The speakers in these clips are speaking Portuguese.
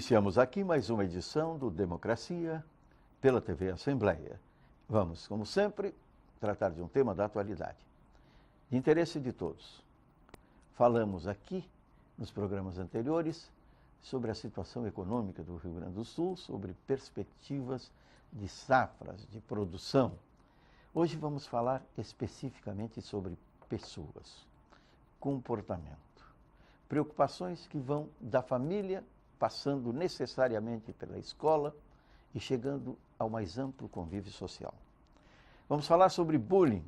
Iniciamos aqui mais uma edição do Democracia pela TV Assembleia. Vamos, como sempre, tratar de um tema da atualidade, de interesse de todos. Falamos aqui, nos programas anteriores, sobre a situação econômica do Rio Grande do Sul, sobre perspectivas de safras, de produção. Hoje vamos falar especificamente sobre pessoas, comportamento, preocupações que vão da família, passando necessariamente pela escola e chegando ao mais amplo convívio social. Vamos falar sobre bullying,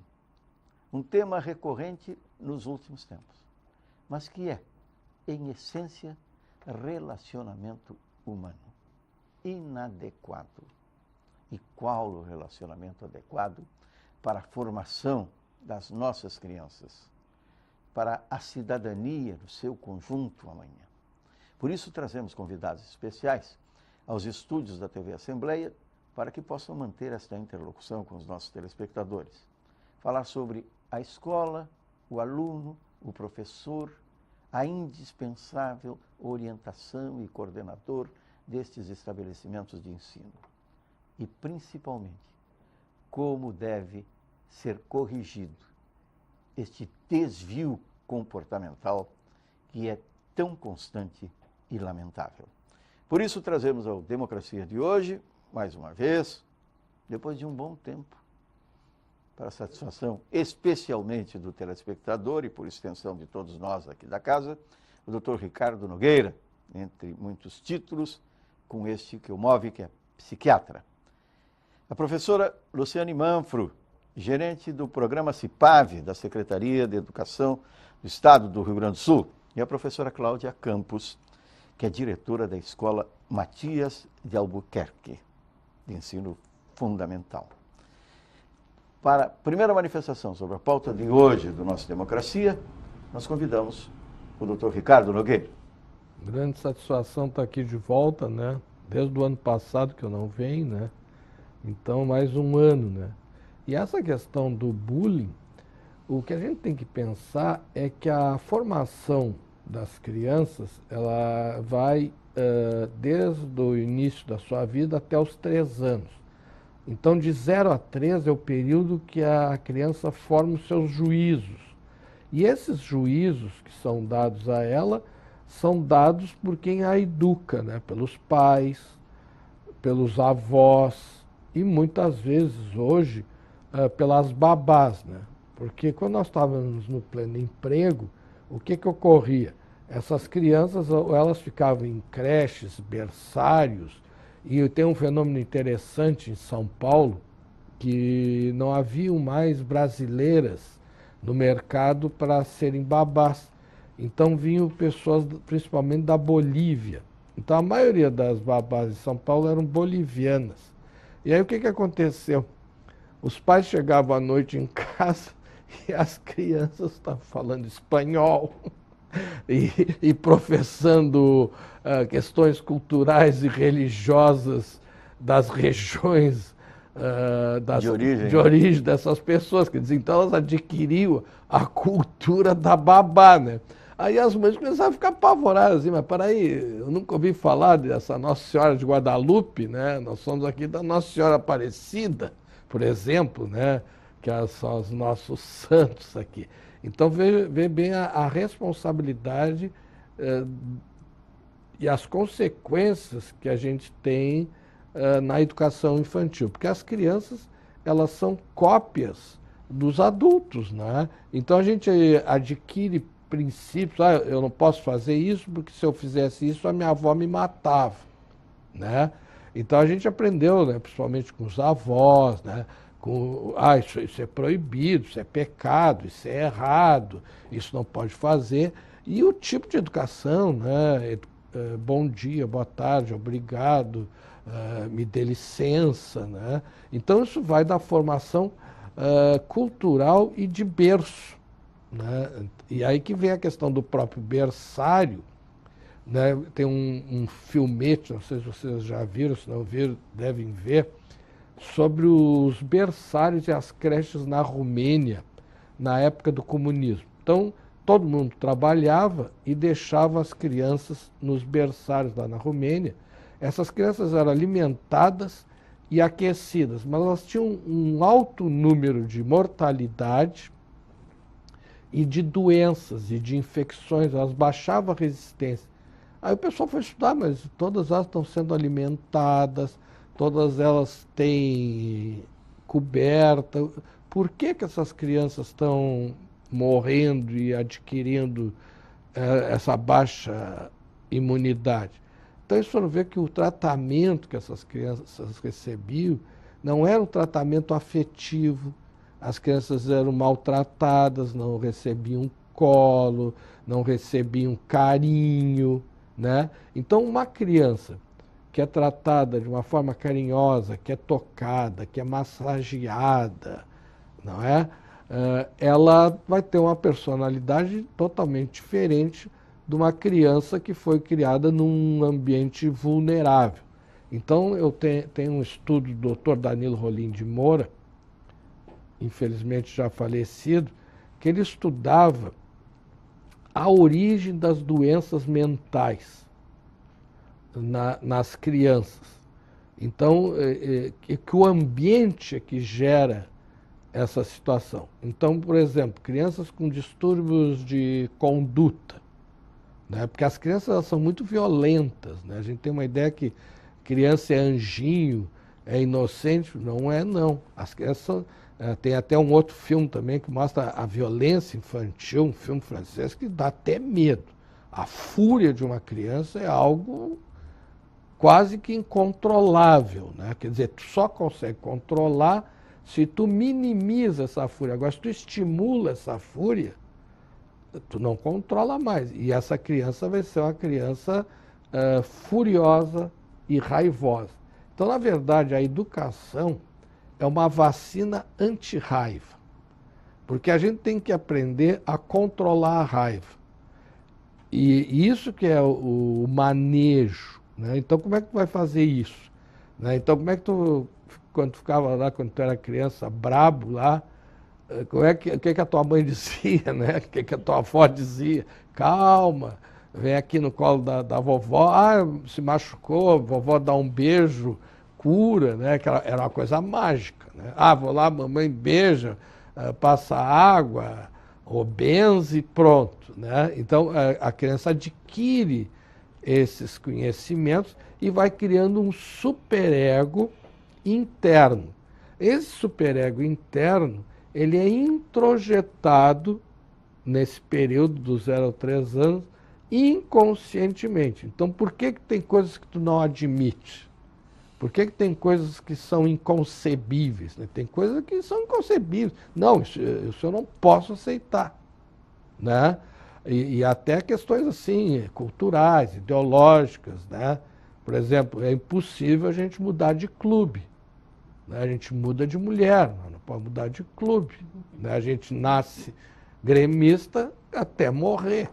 um tema recorrente nos últimos tempos, mas que é, em essência, relacionamento humano inadequado. E qual o relacionamento adequado para a formação das nossas crianças, para a cidadania no seu conjunto amanhã? Por isso, trazemos convidados especiais aos estúdios da TV Assembleia para que possam manter esta interlocução com os nossos telespectadores. Falar sobre a escola, o aluno, o professor, a indispensável orientação e coordenador destes estabelecimentos de ensino. E, principalmente, como deve ser corrigido este desvio comportamental que é tão constante e lamentável. Por isso, trazemos ao Democracia de hoje, mais uma vez, depois de um bom tempo, para a satisfação especialmente do telespectador e por extensão de todos nós aqui da casa, o Dr. Ricardo Nogueira, entre muitos títulos, com este que o move, que é psiquiatra. A professora Luciane Manfro, gerente do programa CIPAV, da Secretaria de Educação do Estado do Rio Grande do Sul, e a professora Cláudia Campos, que é diretora da Escola Matias de Albuquerque, de ensino fundamental. Para a primeira manifestação sobre a pauta de hoje do nosso Democracia, nós convidamos o Dr. Ricardo Nogueira. Grande satisfação estar aqui de volta, né? Desde o ano passado que eu não venho, né? Então, mais um ano, né? E essa questão do bullying, o que a gente tem que pensar é que a formação das crianças, ela vai desde o início da sua vida até os 3 anos. Então, de 0 a 3 é o período que a criança forma os seus juízos. E esses juízos que são dados a ela, são dados por quem a educa, né? Pelos pais, pelos avós e muitas vezes hoje pelas babás, né? Porque quando nós estávamos no pleno emprego, o que ocorria? Essas crianças, elas ficavam em creches, berçários, e tem um fenômeno interessante em São Paulo, que não haviam mais brasileiras no mercado para serem babás. Então vinham pessoas principalmente da Bolívia. Então a maioria das babás em São Paulo eram bolivianas. E aí o que aconteceu? Os pais chegavam à noite em casa e as crianças estavam falando espanhol e professando questões culturais e religiosas das regiões de origem dessas pessoas. Quer dizer, então elas adquiriam a cultura da babá, né? Aí as mães começaram a ficar apavoradas, assim, mas peraí, eu nunca ouvi falar dessa Nossa Senhora de Guadalupe, né? Nós somos aqui da Nossa Senhora Aparecida, por exemplo, né? Que são os nossos santos aqui. Então, vê bem a responsabilidade e as consequências que a gente tem na educação infantil. Porque as crianças, elas são cópias dos adultos, né? Então, a gente adquire princípios. Eu não posso fazer isso porque se eu fizesse isso, a minha avó me matava, né? Então, a gente aprendeu, né, principalmente com os avós, né? Isso é proibido, isso é pecado, isso é errado, isso não pode fazer. E o tipo de educação, né? Bom dia, boa tarde, obrigado, me dê licença, né? Então isso vai da formação cultural e de berço, né? E aí que vem a questão do próprio berçário, né? Tem um filmete, não sei se vocês já viram, se não viram, devem ver, sobre os berçários e as creches na Romênia, na época do comunismo. Então, todo mundo trabalhava e deixava as crianças nos berçários lá na Romênia, Essas crianças eram alimentadas e aquecidas, mas elas tinham um alto número de mortalidade e de doenças e de infecções, elas baixavam a resistência. Aí o pessoal foi estudar, mas todas elas estão sendo alimentadas, todas elas têm coberta. Por que que essas crianças estão morrendo e adquirindo essa baixa imunidade? Então eles foram ver que o tratamento que essas crianças recebiam não era um tratamento afetivo, as crianças eram maltratadas, não recebiam colo, não recebiam carinho, né? Então uma criança que é tratada de uma forma carinhosa, que é tocada, que é massageada, não é? Ela vai ter uma personalidade totalmente diferente de uma criança que foi criada num ambiente vulnerável. Então, eu tenho um estudo do Dr. Danilo Rolim de Moura, infelizmente já falecido, que ele estudava a origem das doenças mentais nas crianças. Então, que o ambiente é que gera essa situação. Então, por exemplo, crianças com distúrbios de conduta, né? Porque as crianças elas são muito violentas, né? A gente tem uma ideia que criança é anjinho, é inocente. Não é, não. As crianças são, tem até um outro filme também que mostra a violência infantil, um filme francês que dá até medo. A fúria de uma criança é algo quase que incontrolável, né? Quer dizer, tu só consegue controlar se tu minimiza essa fúria. Agora, se tu estimula essa fúria, tu não controla mais. E essa criança vai ser uma criança furiosa e raivosa. Então, na verdade, a educação é uma vacina anti-raiva. Porque a gente tem que aprender a controlar a raiva. E isso que é o manejo, né? Então, como é que tu vai fazer isso? Né? Então, como é que tu, quando tu ficava lá, quando tu era criança, brabo lá, o que a tua mãe dizia, né? O que a tua avó dizia? Calma, vem aqui no colo da vovó, se machucou, a vovó dá um beijo, cura, né? Que era uma coisa mágica, né? Vou lá, mamãe beija, passa água, ou benze e pronto, né? Então, a criança adquire esses conhecimentos e vai criando um superego interno. Esse superego interno, ele é introjetado nesse período do 0 a 3 anos inconscientemente. Então, por que tem coisas que tu não admite? Por que tem coisas que são inconcebíveis? Né? Tem coisas que são inconcebíveis. Não, isso eu não posso aceitar. Né? E até questões assim, culturais, ideológicas. Né? Por exemplo, é impossível a gente mudar de clube. Né? A gente muda de mulher, não pode mudar de clube. Né? A gente nasce gremista até morrer.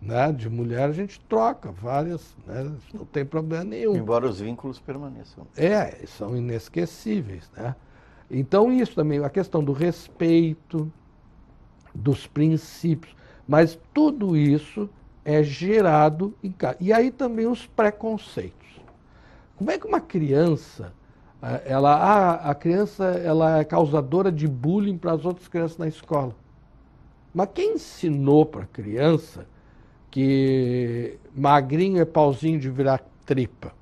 Né? De mulher a gente troca várias, né? Não tem problema nenhum. Embora os vínculos permaneçam. São inesquecíveis. Né? Então isso também, a questão do respeito, dos princípios, mas tudo isso é gerado em casa. E aí também os preconceitos. Como é que uma criança, a criança ela é causadora de bullying para as outras crianças na escola? Mas quem ensinou para a criança que magrinho é pauzinho de virar tripa,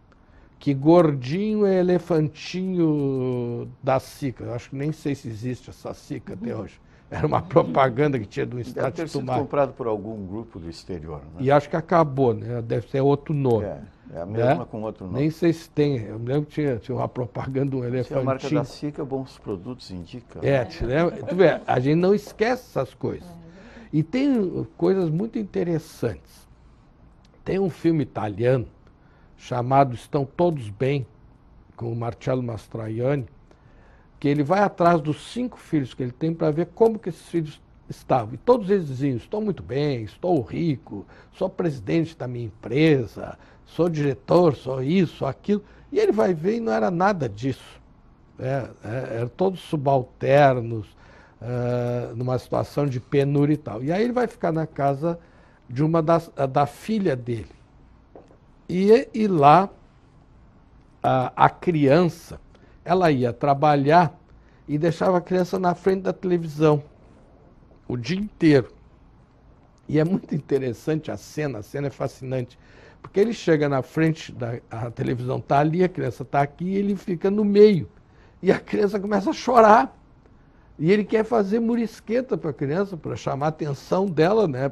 que gordinho é elefantinho da Sica? Eu acho que nem sei se existe essa Sica até hoje. Era uma propaganda que tinha do estado de Tomar. Deve ter sido comprado por algum grupo do exterior. Né? E acho que acabou, né? Deve ser outro nome. É a mesma, né? Com outro nome. Nem sei se tem. Eu lembro que tinha uma propaganda do elefantinho. A marca da Sica, bons produtos indicam. Te lembra? Tu vê, a gente não esquece essas coisas. E tem coisas muito interessantes. Tem um filme italiano chamado Estão Todos Bem, com o Marcello Mastroianni, que ele vai atrás dos 5 filhos que ele tem para ver como que esses filhos estavam. E todos eles diziam, estou muito bem, estou rico, sou presidente da minha empresa, sou diretor, sou isso, sou aquilo. E ele vai ver e não era nada disso. Eram todos subalternos, numa situação de penúria e tal. E aí ele vai ficar na casa de da filha dele. E lá a criança, ela ia trabalhar e deixava a criança na frente da televisão o dia inteiro. E é muito interessante a cena é fascinante, porque ele chega na frente a televisão está ali, a criança está aqui, e ele fica no meio. E a criança começa a chorar. E ele quer fazer murisqueta para a criança, para chamar a atenção dela, né?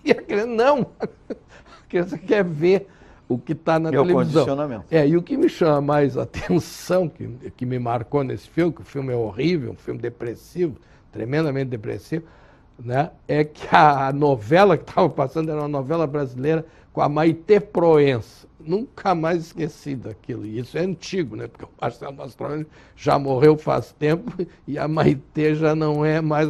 E a criança, não! A criança quer ver o que está na televisão. É o condicionamento. E o que me chama mais atenção, que me marcou nesse filme, que o filme é horrível, um filme depressivo, tremendamente depressivo, né? É que a novela que estava passando era uma novela brasileira com a Maitê Proença. Nunca mais esqueci daquilo. E isso é antigo, né? Porque o Marcelo Mastroianni já morreu faz tempo e a Maitê já não é mais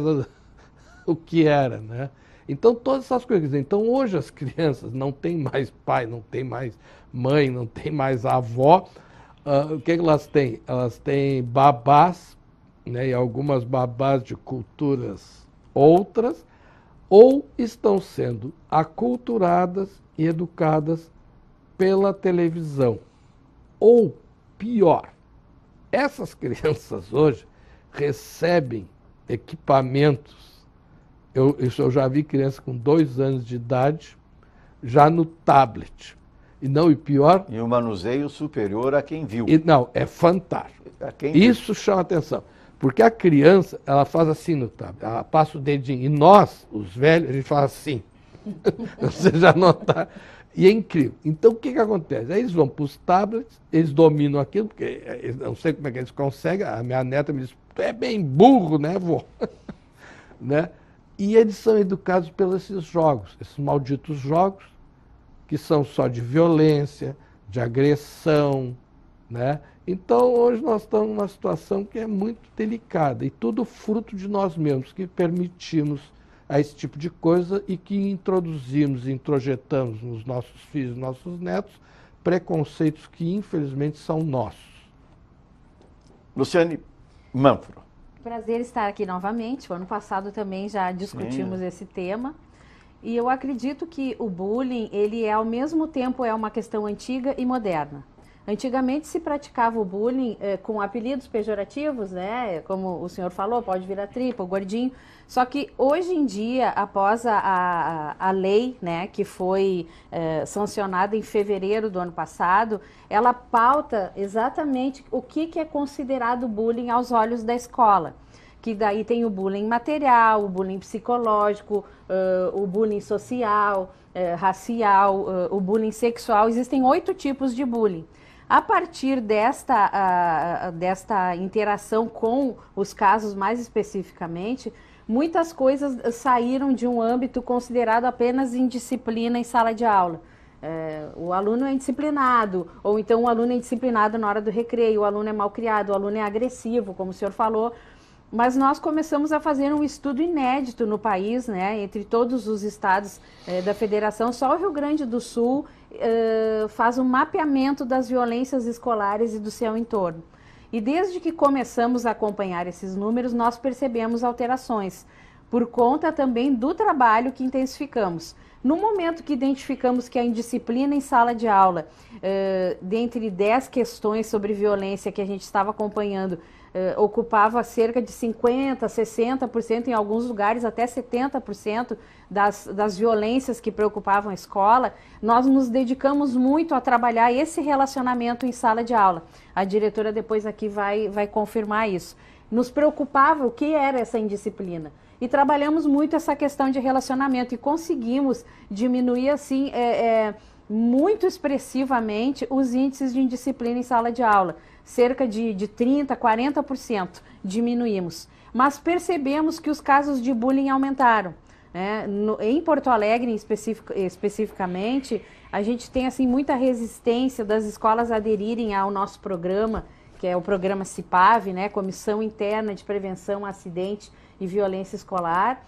o que era, né? Então, todas essas coisas. Então, hoje as crianças não têm mais pai, não têm mais mãe, não têm mais avó. O que elas têm? Elas têm babás, né? E algumas babás de culturas outras, ou estão sendo aculturadas e educadas pela televisão. Ou, pior, essas crianças hoje recebem equipamentos. Eu já vi criança com 2 anos de idade já no tablet. E pior... E o manuseio superior a quem viu. Não, é fantástico. Isso chama atenção. Porque a criança, ela faz assim no tablet, ela passa o dedinho. E nós, os velhos, a gente faz assim. Você já notar. E é incrível. Então, o que acontece? Aí eles vão para os tablets, eles dominam aquilo, porque eu não sei como é que eles conseguem. A minha neta me diz, tu é bem burro, né, vô? Né? E eles são educados pelos esses jogos, esses malditos jogos, que são só de violência, de agressão, né? Então, hoje nós estamos numa situação que é muito delicada e tudo fruto de nós mesmos, que permitimos a esse tipo de coisa e que introduzimos, introjetamos nos nossos filhos, nos nossos netos, preconceitos que, infelizmente, são nossos. Luciane Manfro. Prazer estar aqui novamente. O ano passado também já discutimos esse tema. E eu acredito que o bullying, ele ao mesmo tempo é uma questão antiga e moderna. Antigamente se praticava o bullying com apelidos pejorativos, né? Como o senhor falou, pode vir a tripa, o gordinho. Só que hoje em dia, após a lei, né, que foi sancionada em fevereiro do ano passado, ela pauta exatamente o que é considerado bullying aos olhos da escola. Que daí tem o bullying material, o bullying psicológico, o bullying social, racial, o bullying sexual. Existem 8 tipos de bullying. A partir desta interação com os casos mais especificamente, muitas coisas saíram de um âmbito considerado apenas indisciplina em sala de aula. O aluno é indisciplinado, ou então o aluno é indisciplinado na hora do recreio, o aluno é malcriado, o aluno é agressivo, como o senhor falou. Mas nós começamos a fazer um estudo inédito no país, né, entre todos os estados da federação. Só o Rio Grande do Sul faz um mapeamento das violências escolares e do seu entorno. E desde que começamos a acompanhar esses números, nós percebemos alterações, por conta também do trabalho que intensificamos. No momento que identificamos que a indisciplina em sala de aula, dentre 10 questões sobre violência que a gente estava acompanhando, ocupava cerca de 50%, 60%, em alguns lugares até 70% das violências que preocupavam a escola, nós nos dedicamos muito a trabalhar esse relacionamento em sala de aula. A diretora depois aqui vai confirmar isso. Nos preocupava o que era essa indisciplina. E trabalhamos muito essa questão de relacionamento e conseguimos diminuir assim muito expressivamente os índices de indisciplina em sala de aula. Cerca de 30%, 40% diminuímos. Mas percebemos que os casos de bullying aumentaram. Em Porto Alegre, especificamente, a gente tem assim, muita resistência das escolas aderirem ao nosso programa, que é o programa CIPAV, né, Comissão Interna de Prevenção a Acidente e Violência Escolar.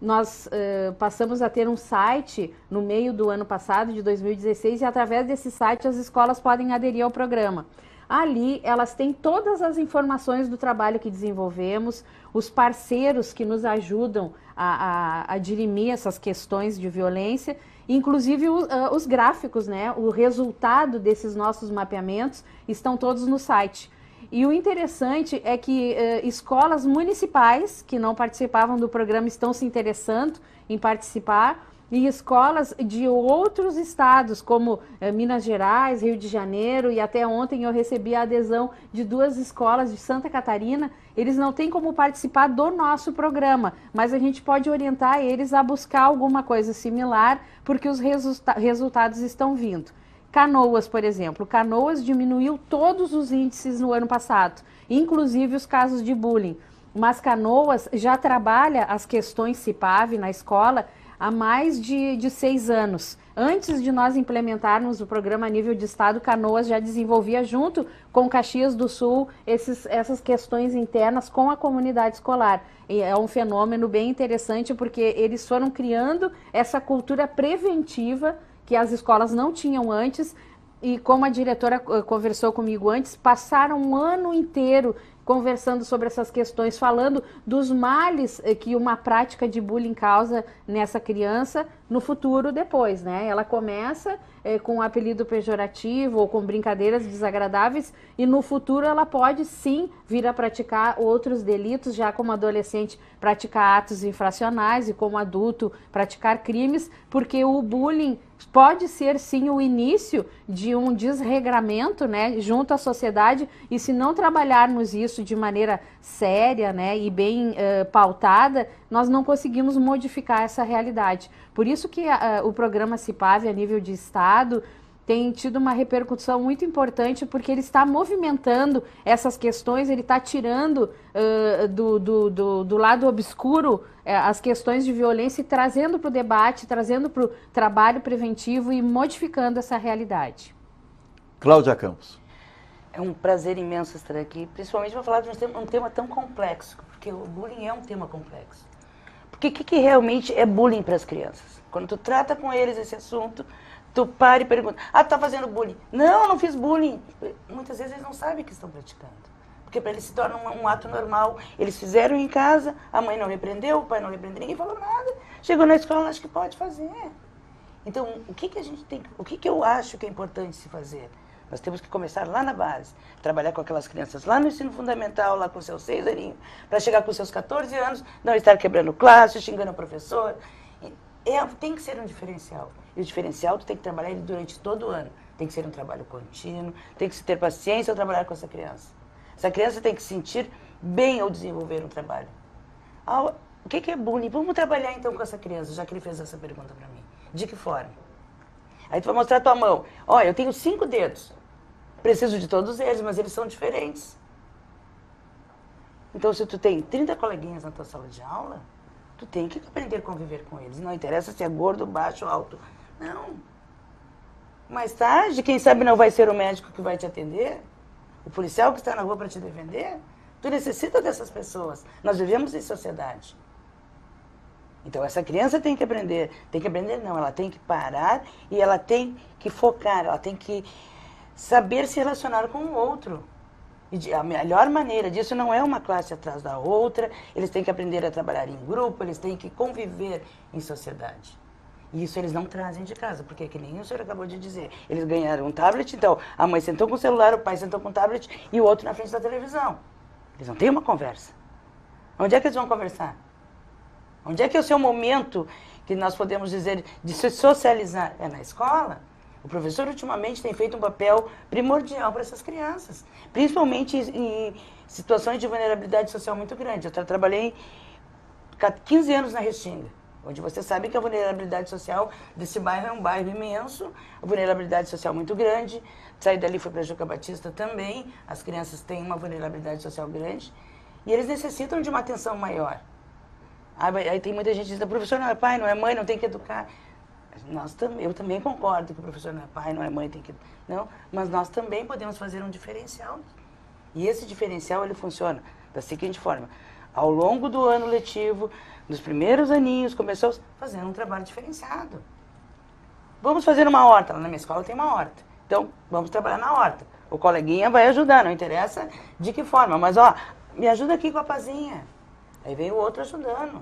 Nós passamos a ter um site no meio do ano passado, de 2016, e através desse site as escolas podem aderir ao programa. Ali elas têm todas as informações do trabalho que desenvolvemos, os parceiros que nos ajudam a dirimir essas questões de violência, Inclusive os gráficos, né? O resultado desses nossos mapeamentos estão todos no site. E o interessante é que escolas municipais que não participavam do programa estão se interessando em participar, e escolas de outros estados, como Minas Gerais, Rio de Janeiro, e até ontem eu recebi a adesão de 2 escolas de Santa Catarina. Eles não têm como participar do nosso programa, mas a gente pode orientar eles a buscar alguma coisa similar, porque os resultados estão vindo. Canoas, por exemplo. Canoas diminuiu todos os índices no ano passado, inclusive os casos de bullying. Mas Canoas já trabalha as questões CIPAV na escola há mais de 6 anos. Antes de nós implementarmos o programa a nível de estado, Canoas já desenvolvia junto com Caxias do Sul essas questões internas com a comunidade escolar. E é um fenômeno bem interessante, porque eles foram criando essa cultura preventiva que as escolas não tinham antes, e como a diretora conversou comigo antes, passaram um ano inteiro conversando sobre essas questões, falando dos males que uma prática de bullying causa nessa criança no futuro depois, né? Ela começa com um apelido pejorativo ou com brincadeiras desagradáveis, e no futuro ela pode sim vir a praticar outros delitos, já como adolescente praticar atos infracionais e como adulto praticar crimes, porque o bullying pode ser sim o início de um desregramento, né, junto à sociedade, e se não trabalharmos isso de maneira séria, né, e bem pautada, nós não conseguimos modificar essa realidade. Por isso que o programa CIPAV a nível de estado tem tido uma repercussão muito importante, porque ele está movimentando essas questões, ele está tirando do lado obscuro as questões de violência e trazendo para o debate, trazendo para o trabalho preventivo e modificando essa realidade. Cláudia Campos. É um prazer imenso estar aqui, principalmente para falar de um tema tão complexo, porque o bullying é um tema complexo. Porque o que realmente é bullying para as crianças? Quando tu trata com eles esse assunto, tu para e pergunta, tu tá fazendo bullying? Não, não fiz bullying. Muitas vezes eles não sabem que estão praticando. Porque para eles se torna um ato normal. Eles fizeram em casa, a mãe não repreendeu, o pai não repreendeu, ninguém falou nada. Chegou na escola, acho que pode fazer. Então, o que eu acho que é importante se fazer? Nós temos que começar lá na base, trabalhar com aquelas crianças lá no ensino fundamental, lá com seus 6 aninhos, para chegar com seus 14 anos, não estar quebrando classe, xingando o professor. Tem que ser um diferencial. E o diferencial tu tem que trabalhar ele durante todo o ano. Tem que ser um trabalho contínuo, tem que se ter paciência ao trabalhar com essa criança. Essa criança tem que se sentir bem ao desenvolver um trabalho. O que é bullying? Vamos trabalhar então com essa criança, já que ele fez essa pergunta para mim. De que forma? Aí tu vai mostrar a tua mão. Olha, eu tenho 5 dedos. Preciso de todos eles, mas eles são diferentes. Então, se tu tem 30 coleguinhas na tua sala de aula, tu tem que aprender a conviver com eles. Não interessa se é gordo, baixo, alto. Não. Mais tarde, quem sabe não vai ser o médico que vai te atender, o policial que está na rua para te defender. Tu necessita dessas pessoas. Nós vivemos em sociedade. Então, essa criança tem que aprender não, ela tem que parar e ela tem que focar, ela tem que saber se relacionar com o outro. E a melhor maneira disso não é uma classe atrás da outra, eles têm que aprender a trabalhar em grupo, eles têm que conviver em sociedade. E isso eles não trazem de casa, porque que nem o senhor acabou de dizer, eles ganharam um tablet, então a mãe sentou com o celular, o pai sentou com o tablet e o outro na frente da televisão. Eles não têm uma conversa. Onde é que eles vão conversar? Onde é que é o seu momento, que nós podemos dizer, de se socializar? É na escola? O professor, ultimamente, tem feito um papel primordial para essas crianças, principalmente em situações de vulnerabilidade social muito grande. Eu trabalhei 15 anos na Restinga, onde você sabe que a vulnerabilidade social desse bairro é um bairro imenso, a vulnerabilidade social muito grande. Saí dali, fui para a Juca Batista também, as crianças têm uma vulnerabilidade social grande, e eles necessitam de uma atenção maior. Aí tem muita gente que diz, o professor não é pai, não é mãe, não tem que educar. Eu também concordo que o professor não é pai, não é mãe, tem que... Não, mas nós também podemos fazer um diferencial. E esse diferencial, ele funciona da seguinte forma. Ao longo do ano letivo, nos primeiros aninhos, começou fazendo um trabalho diferenciado. Vamos fazer uma horta. Lá na minha escola tem uma horta. Então, vamos trabalhar na horta. O coleguinha vai ajudar, não interessa de que forma. Mas, me ajuda aqui com a pazinha. Aí vem o outro ajudando.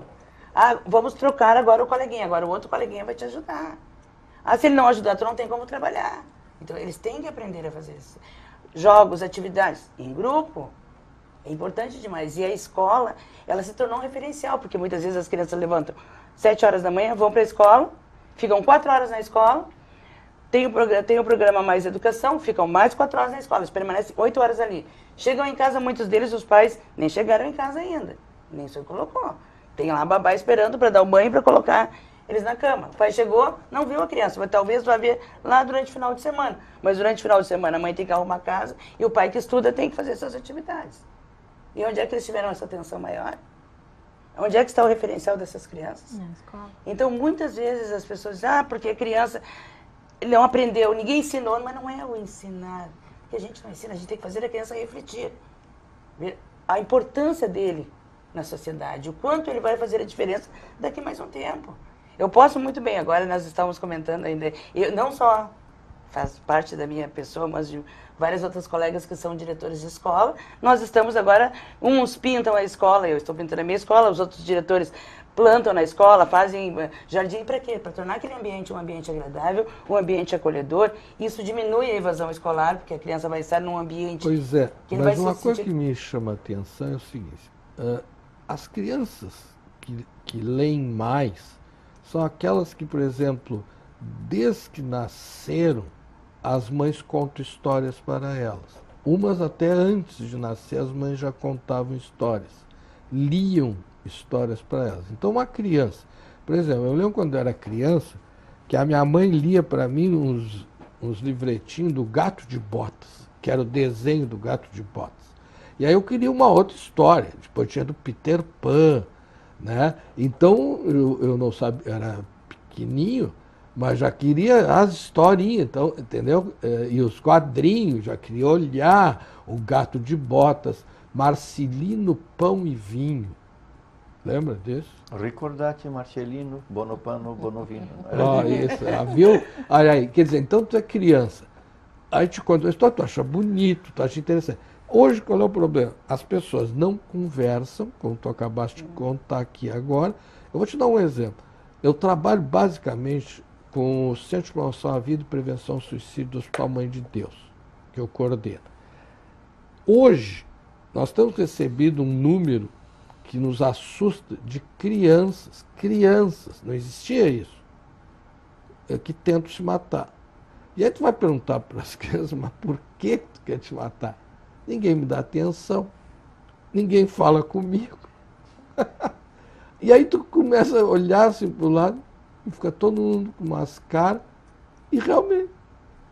Vamos trocar agora o coleguinha. Agora o outro coleguinha vai te ajudar. Ah, se ele não ajudar, tu não tem como trabalhar. Então, eles têm que aprender a fazer isso. Jogos, atividades em grupo, é importante demais. E a escola, ela se tornou um referencial, porque muitas vezes as crianças levantam 7 horas da manhã, vão para a escola, ficam 4 horas na escola, tem o programa Mais Educação, ficam mais 4 horas na escola, eles permanecem 8 horas ali. Chegam em casa, muitos deles, os pais, nem chegaram em casa ainda, nem se colocou. Tem lá a babá esperando para dar o banho, para colocar eles na cama. O pai chegou, não viu a criança, mas talvez vai ver lá durante o final de semana. Mas durante o final de semana a mãe tem que arrumar a casa e o pai que estuda tem que fazer suas atividades. E onde é que eles tiveram essa atenção maior? Onde é que está o referencial dessas crianças? Na escola. Então, muitas vezes as pessoas dizem, porque a criança não aprendeu, ninguém ensinou, mas não é o ensinar. Porque a gente não ensina, a gente tem que fazer a criança refletir. Ver a importância dele na sociedade, o quanto ele vai fazer a diferença daqui mais um tempo. Eu posso muito bem, agora nós estamos comentando ainda, eu não só faz parte da minha pessoa, mas de várias outras colegas que são diretores de escola, nós estamos agora, uns pintam a escola, eu estou pintando a minha escola, os outros diretores plantam na escola, fazem jardim para quê? Para tornar aquele ambiente um ambiente agradável, um ambiente acolhedor. Isso diminui a evasão escolar, porque a criança vai estar num ambiente... Pois é, que mas uma coisa que me chama a atenção é o seguinte, as crianças que leem mais são aquelas que, por exemplo, desde que nasceram, as mães contam histórias para elas. Umas até antes de nascer, as mães já contavam histórias, liam histórias para elas. Então, uma criança, por exemplo, eu lembro quando eu era criança, que a minha mãe lia para mim uns livretinhos do Gato de Botas, que era o desenho do Gato de Botas. E aí eu queria uma outra história, depois tinha do Peter Pan, né? Então, eu não sabia, era pequenininho, mas já queria as historinhas, então, entendeu? E os quadrinhos, já queria olhar o Gato de Botas, Marcelino, Pão e Vinho. Lembra disso? Ricordate, Marcelino, Bonopano, Bonovino. Isso, viu? Olha aí, quer dizer, então tu é criança, aí te conta a história, tu acha bonito, tu acha interessante. Hoje, qual é o problema? As pessoas não conversam, como tu acabaste de contar aqui agora. Eu vou te dar um exemplo. Eu trabalho basicamente com o Centro de Promoção à Vida e Prevenção ao Suicídio do Hospital Mãe de Deus, que eu coordeno. Hoje, nós temos recebido um número que nos assusta de crianças, não existia isso, que tentam se matar. E aí tu vai perguntar para as crianças, mas por que tu quer te matar? Ninguém me dá atenção, ninguém fala comigo. E aí tu começa a olhar assim para o lado e fica todo mundo com umas caras. E realmente,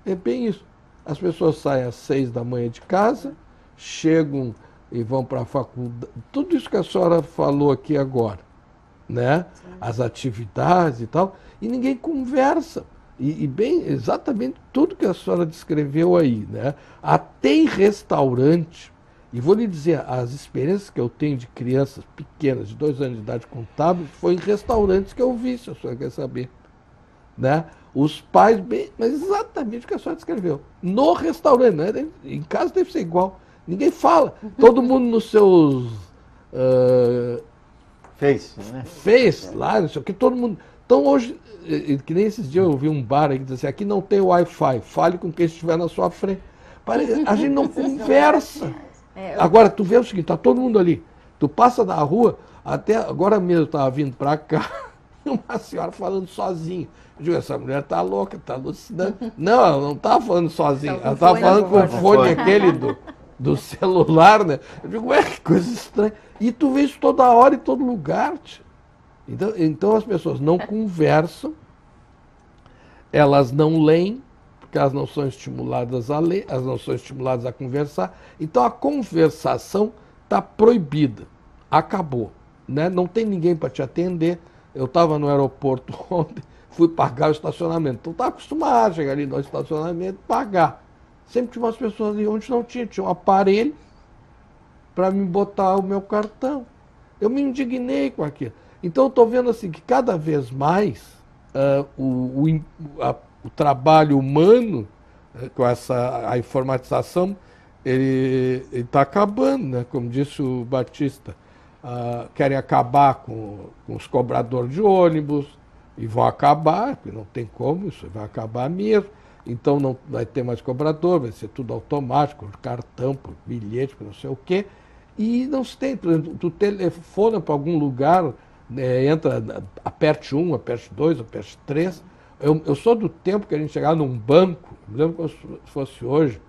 é bem isso. As pessoas saem às 6 da manhã de casa, chegam e vão para a faculdade. Tudo isso que a senhora falou aqui agora, né? As atividades e tal, e ninguém conversa. E bem, exatamente tudo que a senhora descreveu aí, né? Até em restaurante, e vou lhe dizer, as experiências que eu tenho de crianças pequenas, de 2 anos de idade com tablet, foi em restaurantes que eu vi, se a senhora quer saber. Né? Os pais, bem, mas exatamente o que a senhora descreveu. No restaurante, né? Em casa deve ser igual. Ninguém fala. Todo mundo nos seus... Face, né? Face, lá, não sei o que, todo mundo... Então hoje, que nem esses dias eu vi um bar aí que diz assim, aqui não tem Wi-Fi, fale com quem estiver na sua frente. A gente não conversa. Agora, tu vê o seguinte, tá todo mundo ali. Tu passa na rua, até agora mesmo eu estava vindo para cá, uma senhora falando sozinha. Eu digo, essa mulher tá louca, tá alucinando. Não, ela não estava falando sozinha, ela estava falando com o fone aquele do celular, né? Eu digo, ué, que coisa estranha. E tu vê isso toda hora, em todo lugar, tia. Então as pessoas não conversam, elas não leem, porque elas não são estimuladas a ler, elas não são estimuladas a conversar. Então a conversação está proibida, acabou. Né? Não tem ninguém para te atender. Eu estava no aeroporto ontem, fui pagar o estacionamento. Então estava acostumado a chegar ali no estacionamento e pagar. Sempre tinha umas pessoas ali onde não tinha um aparelho para me botar o meu cartão. Eu me indignei com aquilo. Então eu estou vendo assim que cada vez mais o trabalho humano, com a informatização, ele está acabando, né? Como disse o Batista. Querem acabar com os cobradores de ônibus, E vão acabar, porque não tem como, isso vai acabar mesmo. Então não vai ter mais cobrador, vai ser tudo automático, por cartão, por bilhete, por não sei o quê. E não se tem, por exemplo, tu telefona para algum lugar, entra, aperte 1, aperte 2, aperte 3. Eu sou do tempo que a gente chegava num banco, me lembro como se fosse hoje,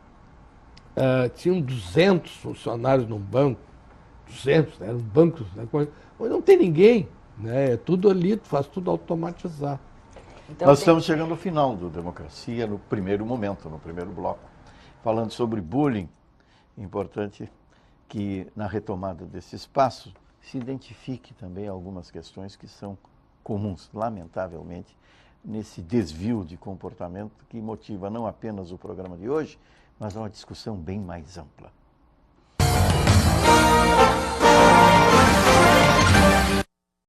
tinham 200 funcionários num banco, 200, eram bancos, né? Hoje não tem ninguém, né? É tudo ali, tu faz tudo automatizado. Então, Nós estamos chegando ao final do Democracia, no primeiro momento, no primeiro bloco, falando sobre bullying. Importante que na retomada desse espaço se identifique também algumas questões que são comuns, lamentavelmente, nesse desvio de comportamento que motiva não apenas o programa de hoje, mas uma discussão bem mais ampla.